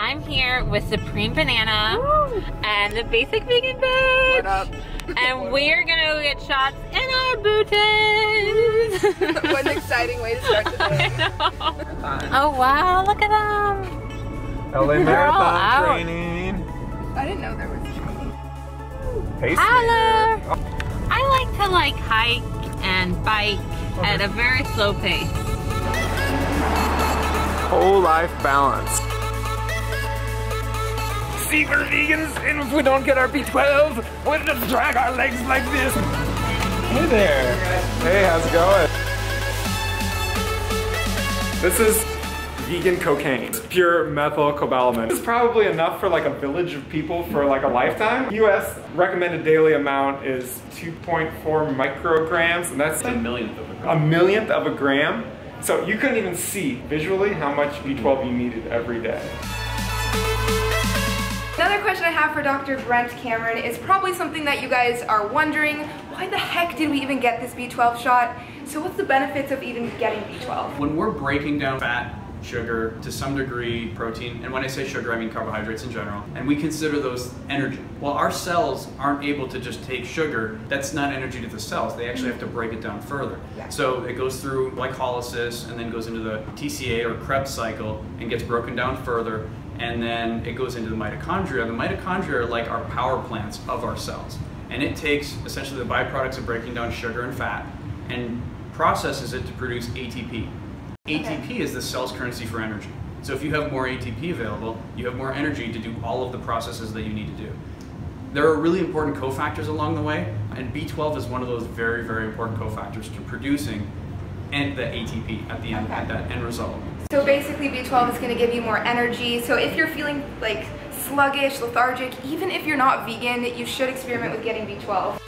I'm here with Supreme Banana and the Basic Vegan Bitch. What up? And we're gonna go get shots in our booties. What an exciting way to start the day. Oh wow, look at them. LA Marathon training. I didn't know there was training. Hello. I like to hike and bike at a very slow pace. Whole life balance. See, we're vegans, and if we don't get our B12, we'll just drag our legs like this. Hey there. Hey, how's it going? This is vegan cocaine. It's pure methylcobalamin. This is probably enough for like a village of people for like a lifetime. US recommended daily amount is 2.4 micrograms, and that's a millionth of a gram. A millionth of a gram. So you couldn't even see visually how much B12 you needed every day. Another question I have for Dr. Brent Cameron is probably something that you guys are wondering. Why the heck did we even get this B12 shot? So what's the benefits of even getting B12? When we're breaking down fat, sugar, to some degree protein, and when I say sugar I mean carbohydrates in general, and we consider those energy. Well, our cells aren't able to just take sugar. That's not energy to the cells. They actually have to break it down further. Yeah. So it goes through glycolysis and then goes into the TCA or Krebs cycle and gets broken down further, and then it goes into the mitochondria. The mitochondria are like our power plants of our cells, and it takes essentially the byproducts of breaking down sugar and fat and processes it to produce ATP. ATP is the cell's currency for energy. So if you have more ATP available, you have more energy to do all of the processes that you need to do. There are really important cofactors along the way, and B12 is one of those very, very important cofactors to producing and the ATP at the end, at that end result. So basically B12 is going to give you more energy. So if you're feeling like sluggish, lethargic, even if you're not vegan, you should experiment with getting B12.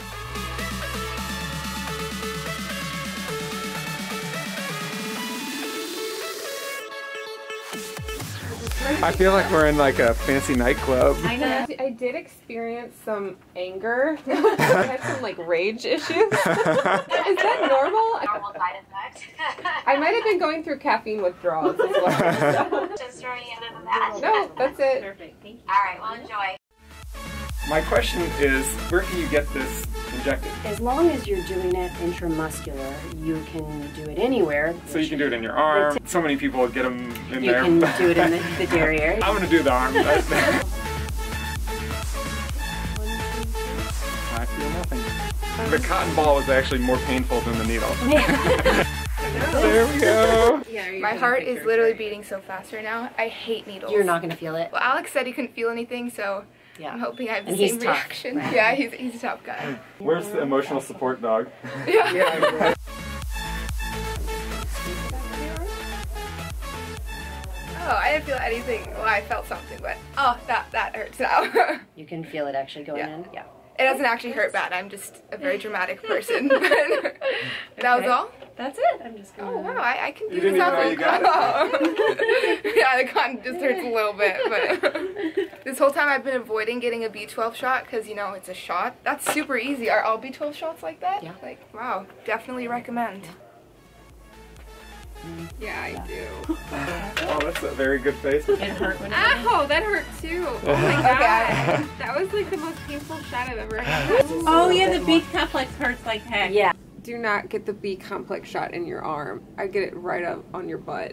I feel like we're in like a fancy nightclub. I know. I did experience some anger. I had some like rage issues. Is that normal? Normal side effect. I might have been going through caffeine withdrawals as well. Just throwing it in that. No, that's it. Perfect, thank you. All right, well enjoy. My question is, where can you get this injected? As long as you're doing it intramuscular, you can do it anywhere. So you can do it in your arm. So many people get them in there. You can do it in the dairy area. I'm gonna do the arm. I feel nothing. The cotton ball was actually more painful than the needle. There we go. My heart is literally beating so fast right now. I hate needles. You're not going to feel it. Well, Alex said he couldn't feel anything, so Yeah. I'm hoping I have the And same he's tough, reaction. right? Yeah, he's a tough guy. Where's the emotional support dog? Yeah. Oh, I didn't feel anything. Well, I felt something, but oh, that hurts now. You can feel it actually going Yeah. in? Yeah. It doesn't actually hurt bad. I'm just a very dramatic person. That was all? That's it. I'm just going Oh, wow. I can do You this didn't even out know you got it. Yeah, the cotton just hurts a little bit. But this whole time I've been avoiding getting a B12 shot because, you know, it's a shot. That's super easy. Are all B12 shots like that? Yeah. Like, wow. Definitely recommend. Yeah, I do. Oh, that's a very good face. It hurt when Ow, that hurt too. Oh my god. That was like the most painful shot I've ever had. Oh yeah, the B complex hurts like heck. Yeah. Do not get the B complex shot in your arm. I get it right up on your butt.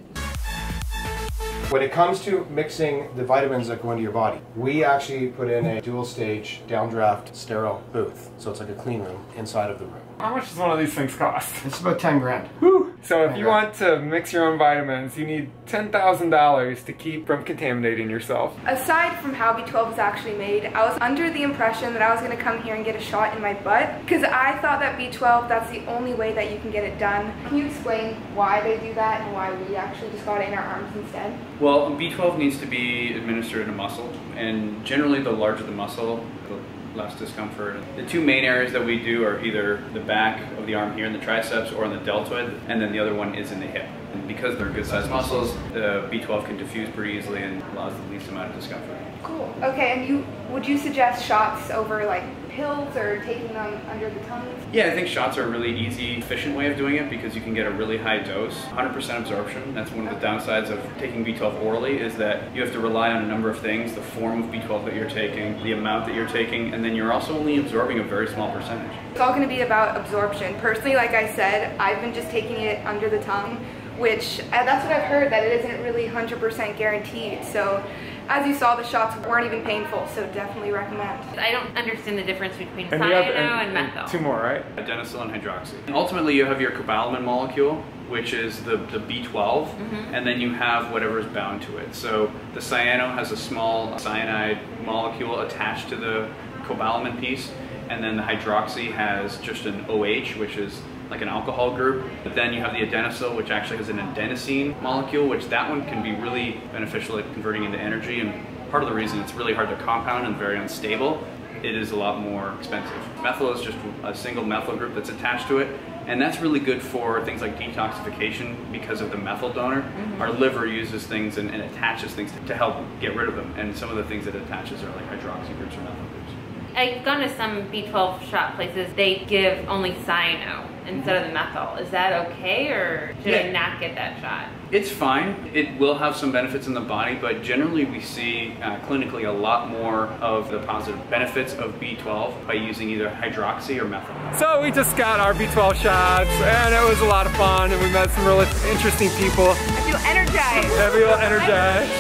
When it comes to mixing the vitamins that go into your body, we actually put in a dual stage downdraft sterile booth. So it's like a clean room inside of the room. How much does one of these things cost? It's about 10 grand. Whew. So if you want to mix your own vitamins, you need $10,000 to keep from contaminating yourself. Aside from how B12 is actually made, I was under the impression that I was going to come here and get a shot in my butt because I thought that B12, that's the only way that you can get it done. Can you explain why they do that and why we actually just got it in our arms instead? Well, B12 needs to be administered in a muscle, and generally the larger the muscle, the less discomfort. The two main areas that we do are either the back of the arm here in the triceps or in the deltoid, and then the other one is in the hip. And because they're good-sized muscles, the B12 can diffuse pretty easily and allows the least amount of discomfort. Cool. Okay, and would you suggest shots over like pills or taking them under the tongue? Yeah, I think shots are a really easy, efficient way of doing it because you can get a really high dose, 100% absorption. That's one of the downsides of taking B12 orally is that you have to rely on a number of things, the form of B12 that you're taking, the amount that you're taking, and then you're also only absorbing a very small percentage. It's all going to be about absorption. Personally, like I said, I've been just taking it under the tongue, which that's what I've heard, that it isn't really 100% guaranteed. So as you saw, the shots weren't even painful, so definitely recommend. I don't understand the difference between And cyano and methyl. Two more, right? Adenylyl and hydroxy. And ultimately, you have your cobalamin molecule, which is the B12, and then you have whatever is bound to it. So the cyano has a small cyanide molecule attached to the cobalamin piece, and then the hydroxy has just an OH, which is like an alcohol group. But then you have the adenylyl, which actually has an adenosine molecule, which that one can be really beneficial at converting into energy. And part of the reason it's really hard to compound and very unstable, it is a lot more expensive. Methyl is just a single methyl group that's attached to it. And that's really good for things like detoxification because of the methyl donor. Our liver uses things and attaches things to help get rid of them. And some of the things that it attaches are like hydroxy groups or methyl groups. I've gone to some B12 shot places, they give only cyano instead of the methyl. Is that okay, or should I not get that shot? It's fine. It will have some benefits in the body, but generally we see clinically a lot more of the positive benefits of B12 by using either hydroxy or methyl. So we just got our B12 shots, and it was a lot of fun, and we met some really interesting people. I feel energized. I feel energized.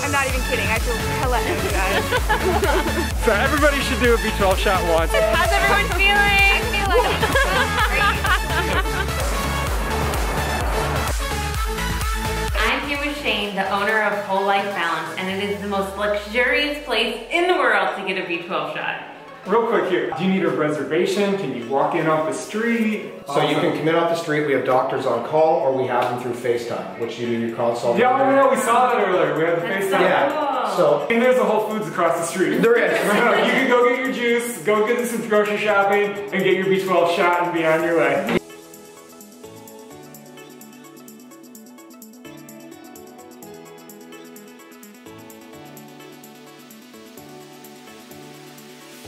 I'm not even kidding, I feel hella energized. So everybody should do a B12 shot once. How's everyone feeling? I feel like I'm here with Shane, the owner of Whole Life Balance, and it is the most luxurious place in the world to get a B12 shot. Real quick here, do you need a reservation? Can you walk in off the street? So you can come in off the street, we have doctors on call, or we have them through FaceTime, which you do your consult. Yeah, we saw that earlier. We had the FaceTime. Yeah, so. And there's a Whole Foods across the street. There is. You can go get your juice, go get some grocery shopping, and get your B12 shot and be on your way.